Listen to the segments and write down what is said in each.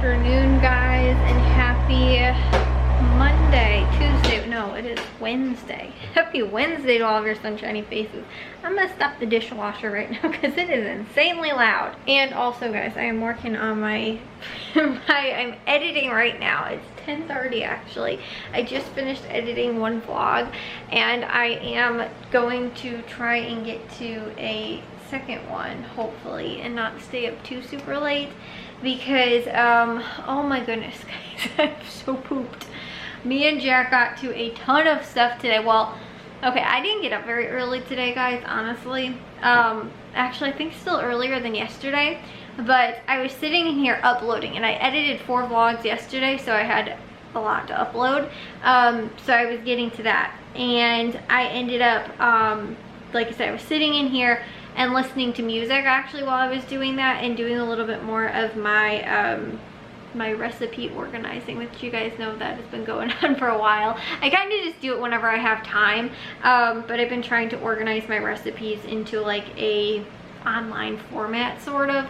afternoon, guys, and happy Monday, Tuesday. No, it is Wednesday. Happy Wednesday to all of your sunshiny faces. I'm gonna stop the dishwasher right now because it is insanely loud. And also, guys, I am working on my I'm editing right now. It's 10:30 actually. I just finished editing one vlog and I am going to try and get to a second one, hopefully, and not stay up too super late because oh my goodness, guys, I'm so pooped. Me and Jack got to a ton of stuff today. Well, okay, I didn't get up very early today, guys, honestly. Actually, I think still earlier than yesterday, but I was sitting in here uploading and I edited 4 vlogs yesterday, so I had a lot to upload. So I was getting to that and I ended up like I said, I was sitting in here and listening to music actually while I was doing that, and doing a little bit more of my my recipe organizing, which you guys know that has been going on for a while. I kind of just do it whenever I have time, but I've been trying to organize my recipes into like a online format sort of,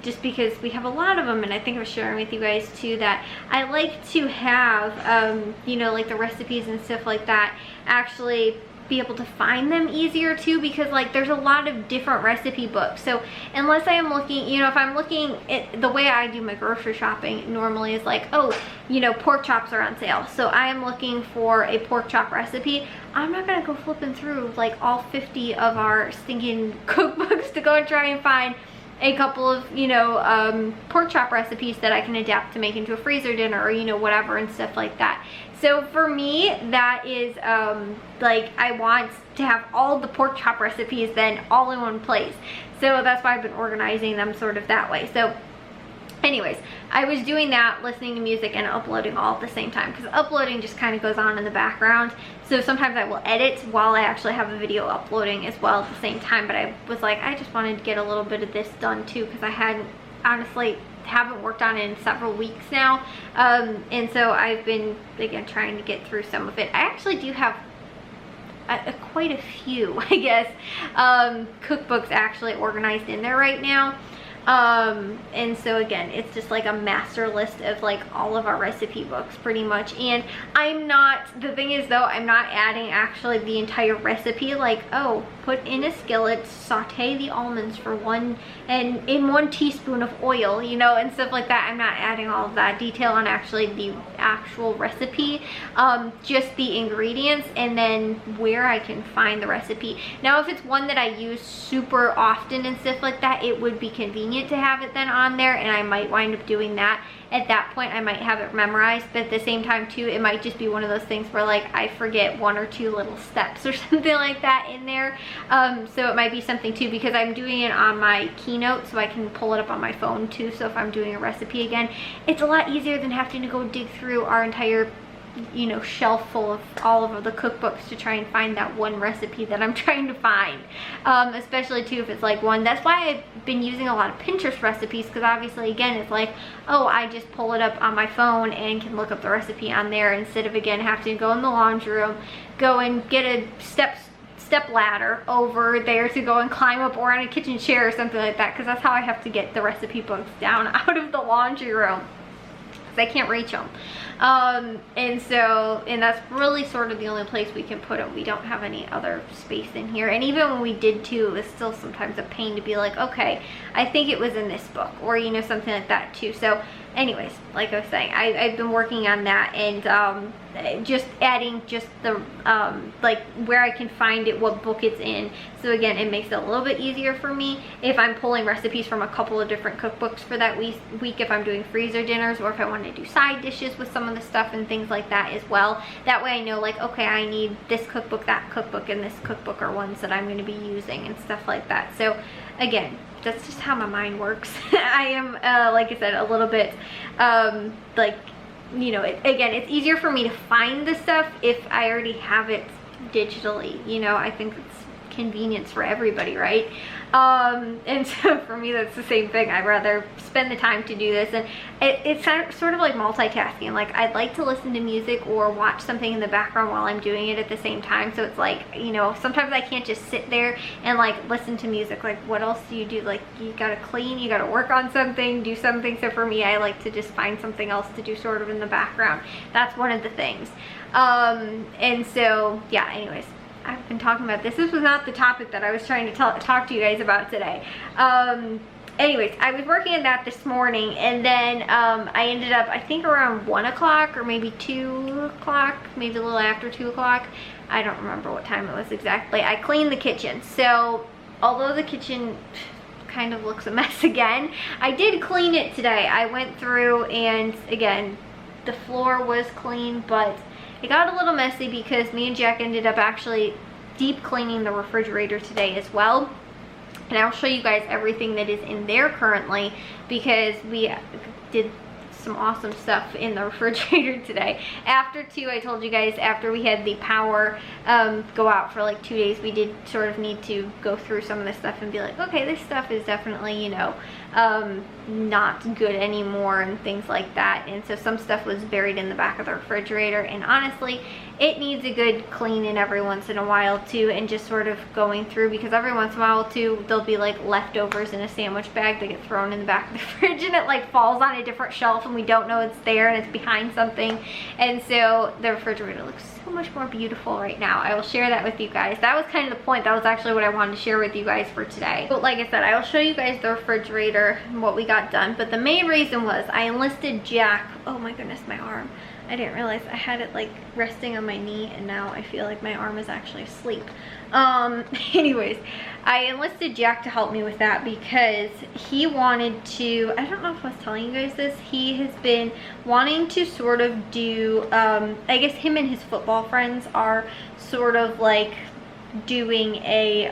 just because we have a lot of them, and I think I was sharing with you guys too that I like to have you know, like the recipes and stuff like that actually be able to find them easier too, because like there's a lot of different recipe books. So unless I am looking, you know, if I'm looking at the way I do my grocery shopping normally is like, oh, you know, pork chops are on sale, so I am looking for a pork chop recipe. I'm not gonna go flipping through like all 50 of our stinking cookbooks to go and try and find a couple of, you know, pork chop recipes that I can adapt to make into a freezer dinner, or, you know, whatever and stuff like that. So for me, that is like, I want to have all the pork chop recipes then all in one place. So that's why I've been organizing them sort of that way. So anyways, I was doing that, listening to music and uploading all at the same time, because uploading just kind of goes on in the background. So sometimes I will edit while I actually have a video uploading as well at the same time. But I was like, I just wanted to get a little bit of this done too, because I hadn't, honestly, haven't worked on it in several weeks now. And so I've been, again, trying to get through some of it. I actually do have quite a few, I guess, cookbooks actually organized in there right now. And so again, it's just like a master list of like all of our recipe books pretty much. And I'm not, the thing is though, I'm not adding actually the entire recipe, like, oh, put in a skillet, saute the almonds for 1 teaspoon of oil, you know, and stuff like that. I'm not adding all of that detail on actually the actual recipe, just the ingredients and then where I can find the recipe. Now, if it's one that I use super often and stuff like that, it would be convenient to have it then on there, and I might wind up doing that. At that point, I might have it memorized, but at the same time too, it might just be one of those things where like I forget 1 or 2 little steps or something like that in there. So it might be something too, because I'm doing it on my Keynote, so I can pull it up on my phone too. So if I'm doing a recipe again, it's a lot easier than having to go dig through our entire, you know, shelf full of all of the cookbooks to try and find that one recipe that I'm trying to find, especially too if it's like one. That's why I've been using a lot of Pinterest recipes, because obviously again it's like, oh, I just pull it up on my phone and can look up the recipe on there, instead of again having to go in the laundry room, go and get a step ladder over there to go and climb up, or on a kitchen chair or something like that, because that's how I have to get the recipe books down out of the laundry room, because I can't reach them. And that's really sort of the only place we can put them. We don't have any other space in here, and even when we did too, it was still sometimes a pain to be like, okay, I think it was in this book, or, you know, something like that too. So anyways, like I was saying, I've been working on that, and just adding just the like where I can find it, what book it's in. So again, it makes it a little bit easier for me if I'm pulling recipes from a couple of different cookbooks for that week, if I'm doing freezer dinners, or if I want to do side dishes with some of the stuff and things like that as well. That way I know like, okay, I need this cookbook, that cookbook, and this cookbook are ones that I'm going to be using and stuff like that. So again, that's just how my mind works. I am like I said, a little bit like, you know, again, it's easier for me to find the stuff if I already have it digitally, you know. I think it's convenience for everybody, right? And so for me, that's the same thing. I'd rather spend the time to do this, and it's sort of like multitasking. Like, I'd like to listen to music or watch something in the background while I'm doing it at the same time. So it's like, you know, sometimes I can't just sit there and like listen to music. Like, what else do you do? Like, you gotta clean, you gotta work on something, do something. So for me, I like to just find something else to do sort of in the background. That's one of the things. And so yeah, anyways, I've been talking about this. This was not the topic that I was trying to talk to you guys about today. Anyways, I was working on that this morning, and then I ended up, I think around 1 o'clock or maybe 2 o'clock, maybe a little after 2 o'clock. I don't remember what time it was exactly. I cleaned the kitchen. So although the kitchen kind of looks a mess again, I did clean it today. I went through, and again, the floor was clean, but it got a little messy because me and Jack ended up actually deep cleaning the refrigerator today as well. And I'll show you guys everything that is in there currently, because we did some awesome stuff in the refrigerator today. After I told you guys, after we had the power go out for like 2 days, we did sort of need to go through some of this stuff and be like, okay, this stuff is definitely, you know, not good anymore and things like that. And so some stuff was buried in the back of the refrigerator, and honestly, it needs a good cleaning every once in a while too, and just sort of going through, because every once in a while too, there'll be like leftovers in a sandwich bag that get thrown in the back of the fridge, and it like falls on a different shelf and we don't know it's there and it's behind something. And so the refrigerator looks so much more beautiful right now. I will share that with you guys. That was kind of the point. That was actually what I wanted to share with you guys for today. But like I said, I will show you guys the refrigerator and what we got done. But the main reason was I enlisted Jack. Oh my goodness, my arm. I didn't realize I had it like resting on my knee, and now I feel like my arm is actually asleep. Anyways, I enlisted Jack to help me with that because he wanted to, I don't know if I was telling you guys this, he has been wanting to sort of do, I guess him and his football friends are sort of like doing a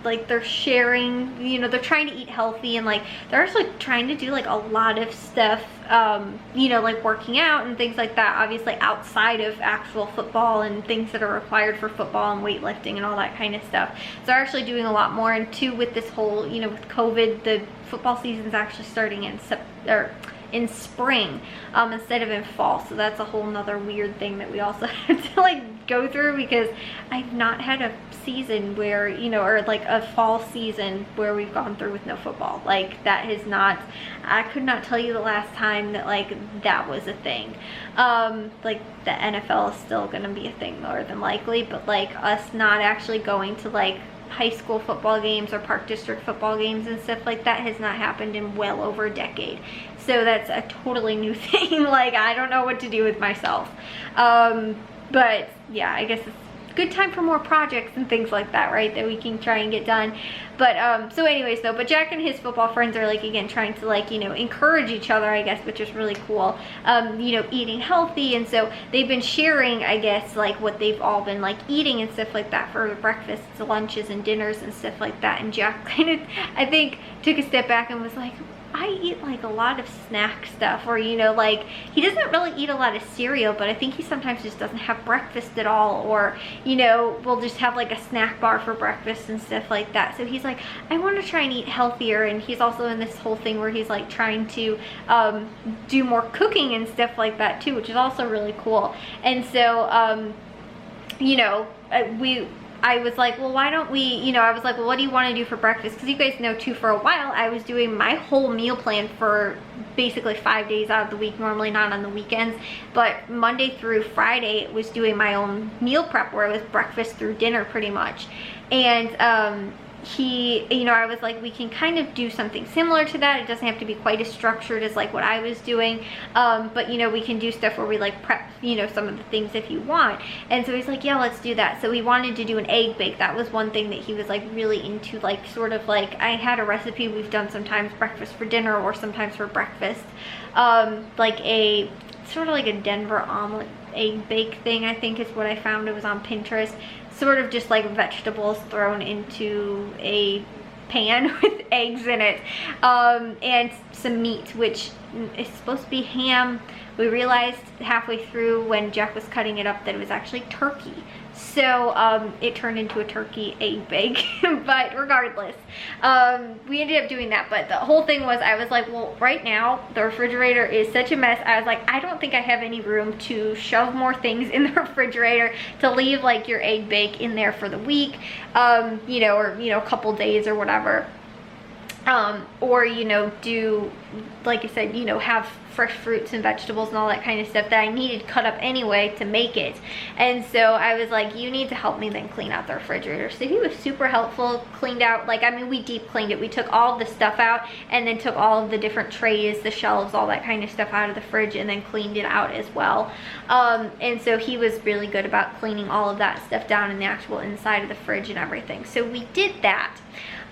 like they're sharing, you know, they're trying to eat healthy, and like they're actually trying to do like a lot of stuff, you know, like working out and things like that, obviously outside of actual football and things that are required for football and weightlifting and all that kind of stuff. So they're actually doing a lot more. And two, with this whole, you know, with COVID, the football season's actually starting in spring instead of in fall. So that's a whole nother weird thing that we also have to like go through, because I've not had a season where, you know, or like a fall season where we've gone through with no football. Like that has not, I could not tell you the last time that like that was a thing. Like the NFL is still gonna be a thing more than likely, but like us not actually going to like high school football games or park district football games and stuff like that has not happened in well over a decade. So that's a totally new thing. Like I don't know what to do with myself. But yeah, I guess it's a good time for more projects and things like that, right, that we can try and get done. But so anyways though, but Jack and his football friends are like, again, trying to like, you know, encourage each other, I guess, which is really cool, you know, eating healthy. And so they've been sharing, I guess, like what they've all been like eating and stuff like that for breakfasts, lunches and dinners and stuff like that. And Jack kind of, I think, took a step back and was like, I eat like a lot of snack stuff, or, you know, like he doesn't really eat a lot of cereal, but I think he sometimes just doesn't have breakfast at all, or, you know, we'll just have like a snack bar for breakfast and stuff like that. So he's like, I want to try and eat healthier. And he's also in this whole thing where he's like trying to do more cooking and stuff like that too, which is also really cool. And so you know, I was like, well, why don't we, you know, I was like, well, what do you want to do for breakfast? Because you guys know too, for a while I was doing my whole meal plan for basically 5 days out of the week, normally not on the weekends, but Monday through Friday was doing my own meal prep, where it was breakfast through dinner pretty much. And he, you know, I was like, we can kind of do something similar to that. It doesn't have to be quite as structured as like what I was doing, but you know, we can do stuff where we like prep, you know, some of the things if you want. And so he's like, yeah, let's do that. So he wanted to do an egg bake. That was one thing that he was like really into, like sort of like, I had a recipe we've done sometimes breakfast for dinner or sometimes for breakfast, like a sort of like a Denver omelet egg bake thing, I think is what I found. It was on Pinterest. Sort of just like vegetables thrown into a pan with eggs in it, and some meat, which is supposed to be ham. We realized halfway through when Jack was cutting it up that it was actually turkey. So it turned into a turkey egg bake. But regardless, we ended up doing that. But the whole thing was, I was like, well, right now the refrigerator is such a mess. I was like, I don't think I have any room to shove more things in the refrigerator to leave like your egg bake in there for the week, you know, or you know, a couple days or whatever. Or, you know, do, like I said, you know, have fresh fruits and vegetables and all that kind of stuff that I needed cut up anyway to make it. And so I was like, you need to help me then clean out the refrigerator. So he was super helpful, cleaned out, like, I mean, we deep cleaned it. We took all of the stuff out and then took all of the different trays, the shelves, all that kind of stuff out of the fridge and then cleaned it out as well. And so he was really good about cleaning all of that stuff down in the actual inside of the fridge and everything. So we did that.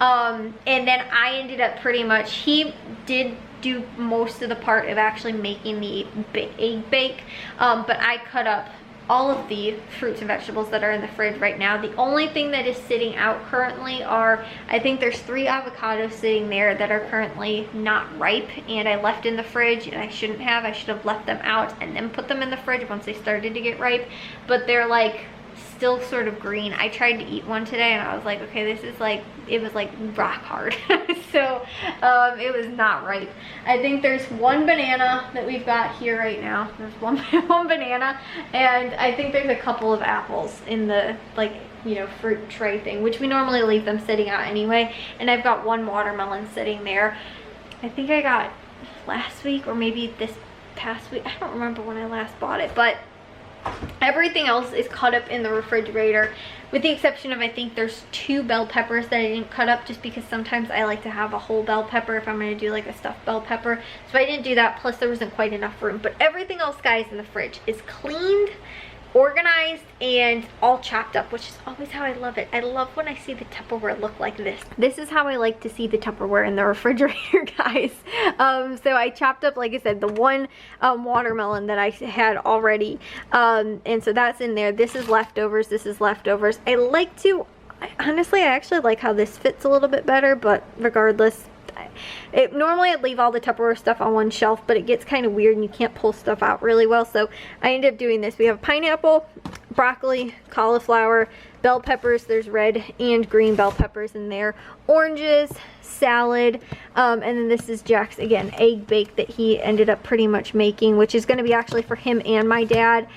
And then I ended up pretty much, he did do most of the part of actually making the egg bake, but I cut up all of the fruits and vegetables that are in the fridge right now. The only thing that is sitting out currently are, I think there's 3 avocados sitting there that are currently not ripe and I left in the fridge, and I shouldn't have. I should have left them out and then put them in the fridge once they started to get ripe, but they're like still sort of green. I tried to eat one today and I was like, okay, this is like, it was like rock hard. So it was not ripe. I think there's 1 banana that we've got here right now. There's one banana, and I think there's a couple of apples in the, like, you know, fruit tray thing, which we normally leave them sitting out anyway. And I've got 1 watermelon sitting there. I think I got last week or maybe this past week. I don't remember when I last bought it, but everything else is cut up in the refrigerator, with the exception of, I think there's 2 bell peppers that I didn't cut up, just because sometimes I like to have a whole bell pepper if I'm going to do like a stuffed bell pepper. So I didn't do that, plus there wasn't quite enough room. But everything else, guys, in the fridge is cleaned, organized, and all chopped up, which is always how I love it. I love when I see the Tupperware look like this. This is how I like to see the Tupperware in the refrigerator, guys. So I chopped up, like I said, the 1 watermelon that I had already, and so that's in there. This is leftovers. This is leftovers. Honestly, I actually like how this fits a little bit better, but regardless, normally I'd leave all the Tupperware stuff on one shelf, but it gets kind of weird and you can't pull stuff out really well, so I ended up doing this. We have pineapple, broccoli, cauliflower, bell peppers. There's red and green bell peppers in there, oranges, salad, and then this is Jack's, again, egg bake that he ended up pretty much making, which is going to be actually for him and my dad,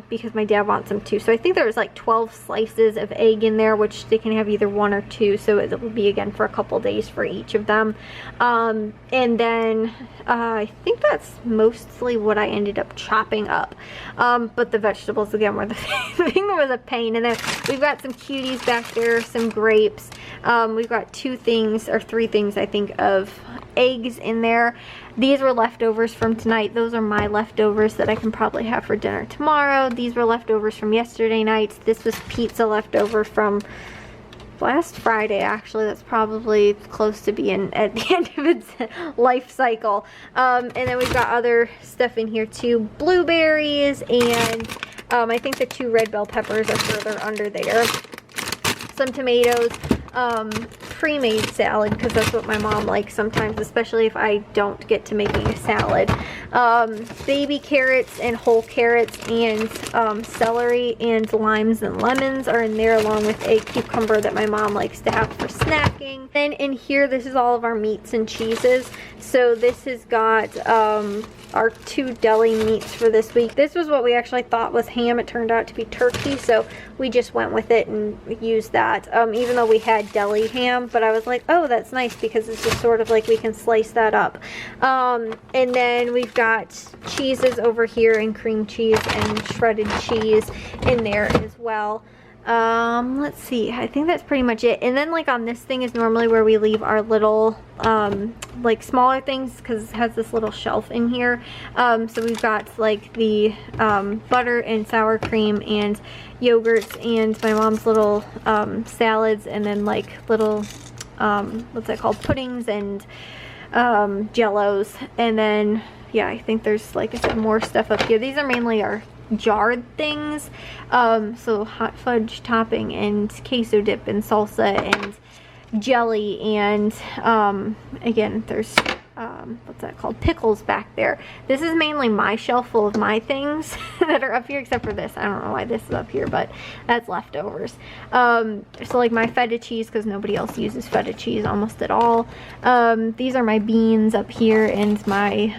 because my dad wants them too. So I think there was like 12 slices of egg in there, which they can have either 1 or 2, so it will be again for a couple days for each of them. And then I think that's mostly what I ended up chopping up, but the vegetables again were the thing that was a pain. And then we've got some cuties back there, some grapes, we've got 2 things or 3 things I think of eggs in there. These were leftovers from tonight. Those are my leftovers that I can probably have for dinner tomorrow. These were leftovers from yesterday night. This was pizza leftover from last Friday, actually. That's probably close to being at the end of its life cycle. And then we've got other stuff in here too. Blueberries, and I think the 2 red bell peppers are further under there. Some tomatoes, pre-made salad, because that's what my mom likes sometimes, especially if I don't get to making a salad. Baby carrots and whole carrots, and celery and limes and lemons are in there, along with a cucumber that my mom likes to have for snacking. Then in here, this is all of our meats and cheeses. So this has got our 2 deli meats for this week. This was what we actually thought was ham. It turned out to be turkey, so we just went with it and used that, even though we had deli ham. But I was like, oh, that's nice, because it's just sort of like we can slice that up. And then we've got cheeses over here, and cream cheese and shredded cheese in there as well. Let's see, I think that's pretty much it. And then like on this thing is normally where we leave our little like smaller things, because it has this little shelf in here. So we've got like the butter and sour cream and yogurts, and my mom's little salads, and then like little what's that called, puddings and jellos. And then yeah, I think there's, like I said, more stuff up here. These are mainly our jarred things, so hot fudge topping and queso dip and salsa and jelly, and again there's what's that called, pickles back there. This is mainly my shelf full of my things that are up here, except for this. I don't know why this is up here, but that's leftovers. So like my feta cheese, because nobody else uses feta cheese almost at all. These are my beans up here, and my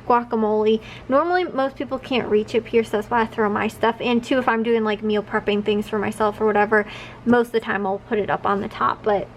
guacamole. Normally most people can't reach up here, so that's why I throw my stuff in too. If I'm doing like meal prepping things for myself or whatever, most of the time I'll put it up on the top. But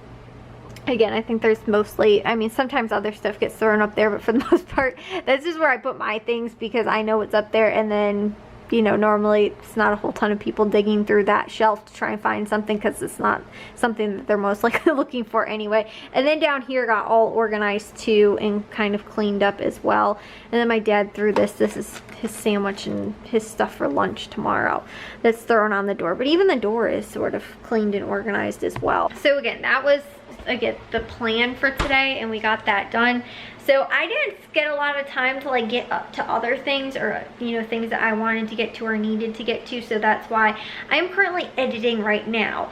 again, I think there's mostly, I mean, sometimes other stuff gets thrown up there, but for the most part, this is where I put my things, because I know it's up there. And then, you know, normally it's not a whole ton of people digging through that shelf to try and find something, because it's not something that they're most likely looking for anyway. And then down here got all organized too, and kind of cleaned up as well. And then my dad threw this is his sandwich and his stuff for lunch tomorrow, that's thrown on the door. But even the door is sort of cleaned and organized as well. So again, that was the plan for today, and we got that done. So I didn't get a lot of time to like get up to other things, or you know, things that I wanted to get to or needed to get to. So that's why I'm currently editing right now,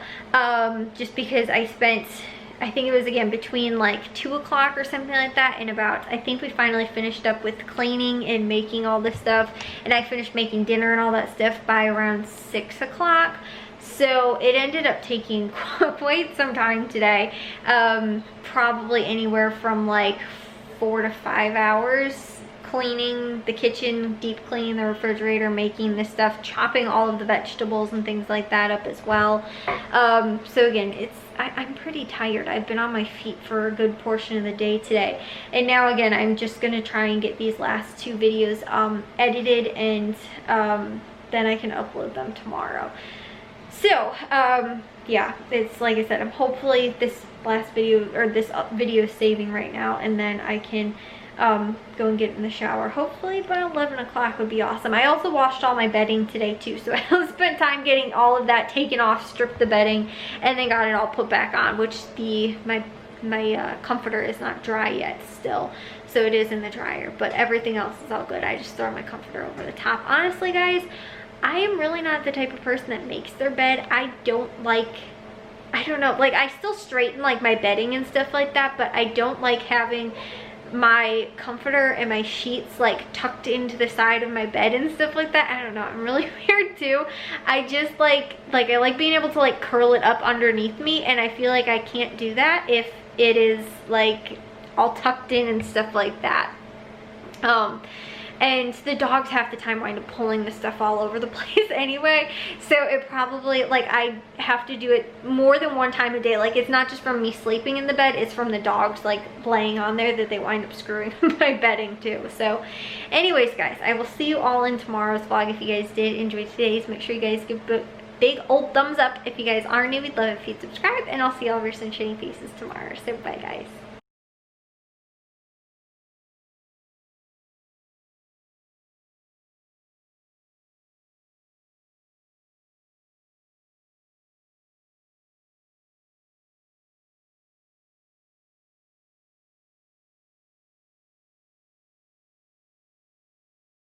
just because I spent, I think it was again between like 2 o'clock or something like that, and about, I think we finally finished up with cleaning and making all this stuff, and I finished making dinner and all that stuff by around 6 o'clock. So it ended up taking quite some time today, probably anywhere from like 4 to 5 hours, cleaning the kitchen, deep cleaning the refrigerator, making this stuff, chopping all of the vegetables and things like that up as well. So again, I'm pretty tired. I've been on my feet for a good portion of the day today. And now again, I'm just going to try and get these last 2 videos edited, and then I can upload them tomorrow. So, yeah, it's like I said, I'm hopefully this last video, or this video is saving right now, and then I can go and get in the shower. Hopefully by 11 o'clock would be awesome. I also washed all my bedding today too, so I spent time getting all of that taken off, stripped the bedding, and then got it all put back on, which my comforter is not dry yet still, so it is in the dryer, but everything else is all good. I just throw my comforter over the top. Honestly guys, I am really not the type of person that makes their bed. I don't like, I don't know, like I still straighten like my bedding and stuff like that, but I don't like having my comforter and my sheets like tucked into the side of my bed and stuff like that. I don't know, I'm really weird too. I just like I like being able to like curl it up underneath me, and I feel like I can't do that if it is like all tucked in and stuff like that. And the dogs half the time wind up pulling the stuff all over the place anyway. So it probably, like, I have to do it more than one time a day. Like, it's not just from me sleeping in the bed, it's from the dogs, like, laying on there that they wind up screwing my bedding too. So anyways, guys, I will see you all in tomorrow's vlog. If you guys did enjoy today's, make sure you guys give a big old thumbs up. If you guys are new, we'd love it if you'd subscribe. And I'll see all of your sunshiny faces tomorrow. So bye, guys.